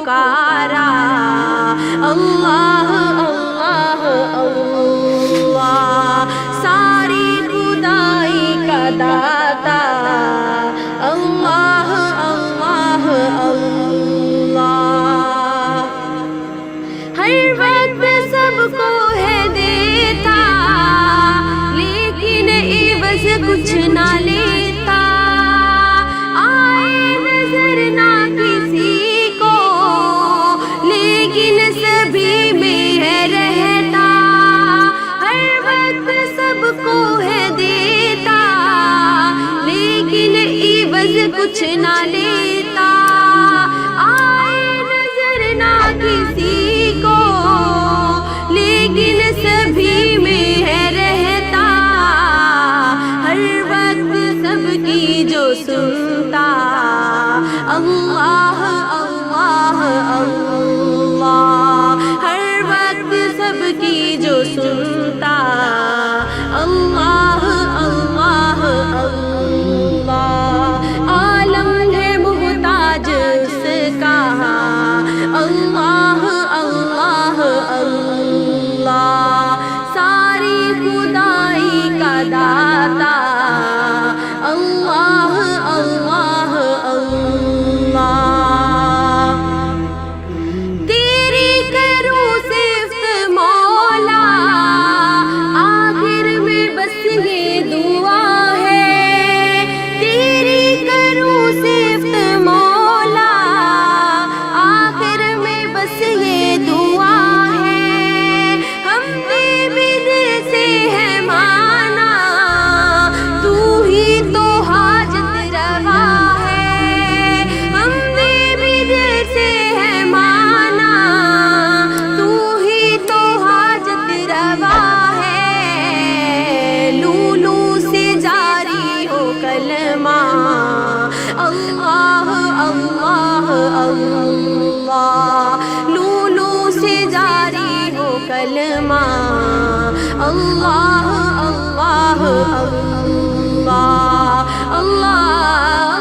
پکارا، اللہ اللہ اللہ، ساری خدائی کا داتا، اللہ اللہ اللہ، ہر وقت سب کو ہے دیتا لیکن عوض کچھ نہ لیتا، آئے نظر نہ کسی کو لیکن سبھی میں ہے رہتا، ہر وقت سب کو ہے دیتا لیکن عوض کچھ نہ لیتا، آئے نظر نہ کسی کو لیکن سبھی میں ہے رہتا، ہر وقت سب کی جو سنتا، اللہ اللہ اللہ، ہر وقت سب کی جو سنتا، اللہ اللہ اللہ، عالم ہے محتاج اس کا، اللہ اللہ اللہ، ساری خدائی کا داتا، اللہ اللہ اللہ، تیری کروں صفت مولا، آخر میں بس یہ دعا ہے، تیری کروں صفت مولا، آخر میں بس یہ دعا ہے، ہم نے بھی دل سے ہے مانا، تو ہی تو حاجت روا ہے، ہم نے بھی دل سے ہے مانا، تو ہی تو حاجت روا ہے، لولو سے جاری ہو کلمہ، اللہ اللہ اللہ، لولو سے جاری ہو کلمہ، اللہ اللہ اللہ اللہ۔